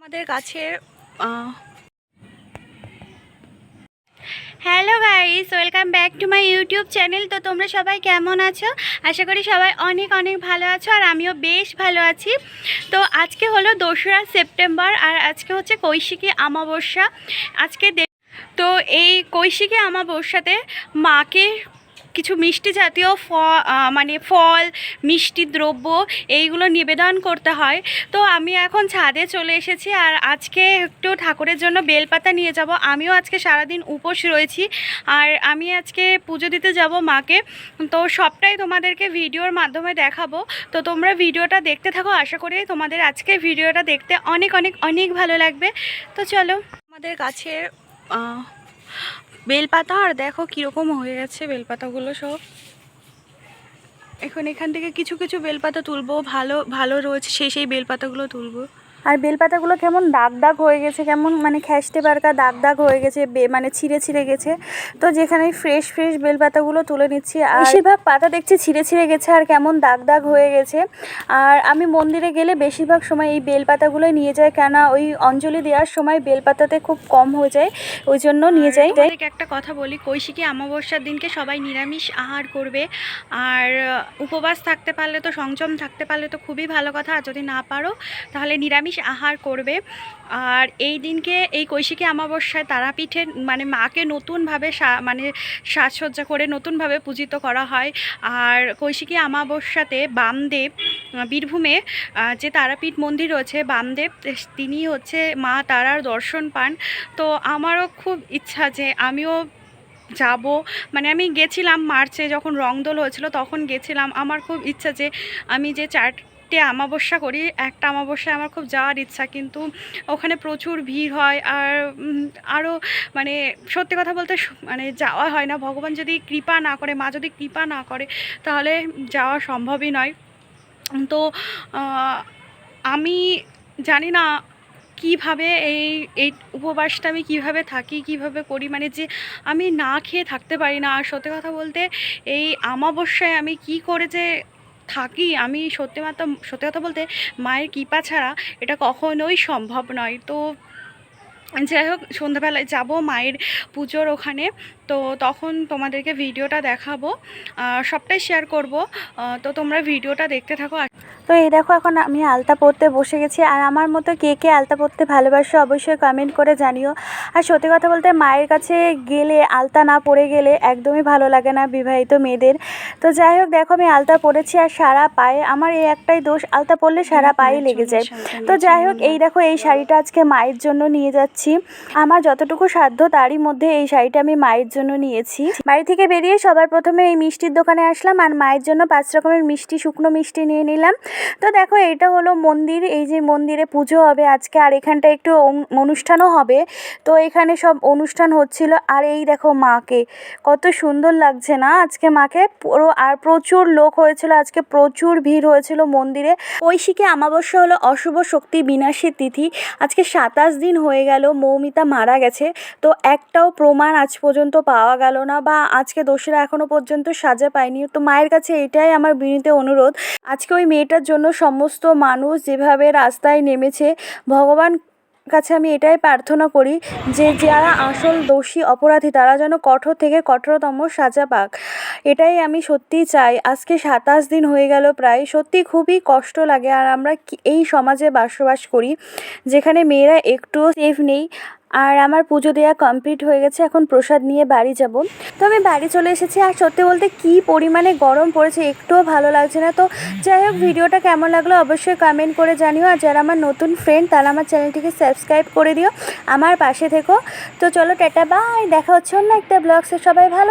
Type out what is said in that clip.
আমাদের কাছের hello guys, welcome back to my YouTube channel. তো তোমরা সবাই কেমন আছো? আশা করি সবাই অনেক অনেক ভালো আছো, আর আমিও বেশ ভালো আছি। তো আজকে হলো 2রা সেপ্টেম্বর, আর আজকে হচ্ছে কৈশিকী অমাবস্যা। তো এই কৈশিকী অমাবস্যাতে মাকে কিছু মিষ্টি জাতীয় ফল মিষ্টি দ্রব্য এইগুলো নিবেদন করতে হয়। তো আমি এখন ছাদে চলে এসেছি, আর আজকে একটু ঠাকুরের জন্য বেলপাতা নিয়ে যাব। আমিও আজকে সারাদিন উপোস রয়েছি, আর আমি আজকে পুজো দিতে যাব মাকে। তো সবটাই তোমাদেরকে ভিডিওর মাধ্যমে দেখাবো। তো তোমরা ভিডিওটা দেখতে থাকো, আশা করি তোমাদের আজকে ভিডিওটা দেখতে অনেক অনেক অনেক ভালো লাগবে। তো চলো, আমাদের গাছের বেলপাতা, আর দেখো কীরকম হয়ে গেছে বেলপাতাগুলো সব। এখন এখান থেকে কিছু কিছু বেলপাতা তুলবো, ভালো ভালো রয়েছে সেই বেলপাতাগুলো তুলবো। আর বেলপাতাগুলো কেমন দাগ দাগ হয়ে গেছে, কেমন মানে খ্যাস্টে বারকা দাগ দাগ হয়ে গেছে, মানে ছিঁড়ে ছিঁড়ে গেছে। তো যেখানে ফ্রেশ ফ্রেশ বেলপাতাগুলো তুলে নিচ্ছি, আর বেশিরভাগ পাতা দেখছি ছিঁড়ে ছিঁড়ে গেছে আর কেমন দাগ দাগ হয়ে গেছে। আর আমি মন্দিরে গেলে বেশিরভাগ সময় এই বেলপাতাগুলোই নিয়ে যাই, কেননা ওই অঞ্জলি দেওয়ার সময় বেলপাতাতে খুব কম হয়ে যায়, ওই জন্য নিয়ে যাই। একটা কথা বলি, কৈশিকী অমাবস্যার দিনকে সবাই নিরামিষ আহার করবে, আর উপবাস থাকতে পারলে তো, সংযম থাকতে পারলে তো খুবই ভালো কথা, আর যদি না পারো তাহলে নিরামিষ আহার করবে। আর এই দিনকে, এই কৈশিকী অমাবস্যায় তারাপীঠের মানে মাকে নতুনভাবে সাজসজ্জা করে নতুনভাবে পূজিত করা হয়। আর কৈশিকী অমাবস্যাতে বামদেব, বীরভূমে যে তারাপীঠ মন্দির রয়েছে, বামদেব তিনি হচ্ছে মা তারার দর্শন পান। তো আমারও খুব ইচ্ছা যে আমিও যাব। মানে আমি গেছিলাম মার্চে, যখন রংদোল হয়েছিল তখন গেছিলাম। আমার খুব ইচ্ছা যে আমি যে অমাবস্যা করি, একটা অমাবস্যায় আমার খুব যাওয়ার ইচ্ছা, কিন্তু ওখানে প্রচুর ভিড় হয়, আর আরও মানে সত্যি কথা বলতে মানে যাওয়া হয় না। ভগবান যদি কৃপা না করে, মা যদি কৃপা না করে, তাহলে যাওয়া সম্ভবই নয়। তো আমি জানি না কিভাবে এই উপবাসটা আমি কিভাবে থাকি, কিভাবে করি, মানে যে আমি না খেয়ে থাকতে পারি না। আর সত্যি কথা বলতে এই অমাবস্যায় আমি কি করে যে থাকি, আমি সত্যি কথা বলতে মায়ের কৃপা ছাড়া এটা কখনোই সম্ভব নয়। তো যাই হোক, সন্ধ্যাবেলায় যাব মায়ের পুজোর ওখানে, তো তখন তোমাদেরকে ভিডিওটা দেখাবো, সবটাই শেয়ার করব। তো তোমরা ভিডিওটা দেখতে থাকো। তো এই দেখো, এখন আমি আলতা পরতে বসে গেছি, আর আমার মতো কে কে আলতা পরতে ভালোবাসো অবশ্যই কমেন্ট করে জানিও। আর সত্যি কথা বলতে মায়ের কাছে গেলে আলতা না পরে গেলে একদমই ভালো লাগে না বিবাহিত মেয়েদের। তো যাই হোক, দেখো আমি আলতা পরেছি, আর সারা পায়ে আমার এই একটাই দোষ, আলতা পরলে সারা পায়ে লেগে যায়। তো যাই হোক, এই দেখো এই শাড়িটা আজকে মায়ের জন্য নিয়ে যাচ্ছি। আমার যতটুকু সাধ্য তারই মধ্যে এই শাড়িটা আমি মায়ের জন্য নিয়েছি। বাড়ি থেকে বেরিয়ে সবার প্রথমে এই মিষ্টির দোকানে আসলাম, আর মায়ের জন্য 5 রকমের মিষ্টি, শুকনো মিষ্টি নিয়ে নিলাম। তো দেখো, এটা হলো মন্দির, এই যে মন্দিরে পুজো হবে আজকে, আর এখানটা একটু অনুষ্ঠানও হবে। তো এখানে সব অনুষ্ঠান হচ্ছিল, আর এই দেখো মাকে কত সুন্দর লাগছে না আজকে মাকে পুরো। আর প্রচুর লোক হয়েছিল আজকে, প্রচুর ভিড় হয়েছিল মন্দিরে। কৈশিকী অমাবস্যা হলো অশুভ শক্তি বিনাশের তিথি। আজকে 27 দিন হয়ে গেল মৌমিতা মারা গেছে, তো একটাও প্রমাণ আজ পর্যন্ত পাওয়া গেল না, বা আজকে দোষীরা এখনও পর্যন্ত সাজা পায়নি। তো মায়ের কাছে এটাই আমার বিনীত অনুরোধ, আজকে ওই মেয়েটার জন্য সমস্ত মানুষ যেভাবে রাস্তায় নেমেছে, ভগবান কাছে আমি এটাই প্রার্থনা করি যে যারা আসল দোষী অপরাধী তারা যেন কঠোর থেকে কঠোরতম সাজা পাক, এটাই আমি সত্যিই চাই। আজকে 27 দিন হয়ে গেল প্রায়, সত্যি খুবই কষ্ট লাগে। আর আমরা এই সমাজে বসবাস করি যেখানে মেয়েরা একটুও সেফ নেই। আর আমার পুজো দেওয়া কমপ্লিট হয়ে গেছে, এখন প্রসাদ নিয়ে বাড়ি যাব। তো আমি বাড়ি চলে এসেছি, আর সত্যি বলতে কী পরিমাণে গরম পড়েছে, একটুও ভালো লাগছে না। তো যাই হোক, ভিডিওটা কেমন লাগলো অবশ্যই কমেন্ট করে জানিও, আর যারা আমার নতুন ফ্রেন্ড তারা আমার চ্যানেলটিকে সাবস্ক্রাইব করে দিও, আমার পাশে থেকো। তো চলো, টাটা বাই, দেখা হচ্ছে অন্য একটা ব্লগসে। সবাই ভালো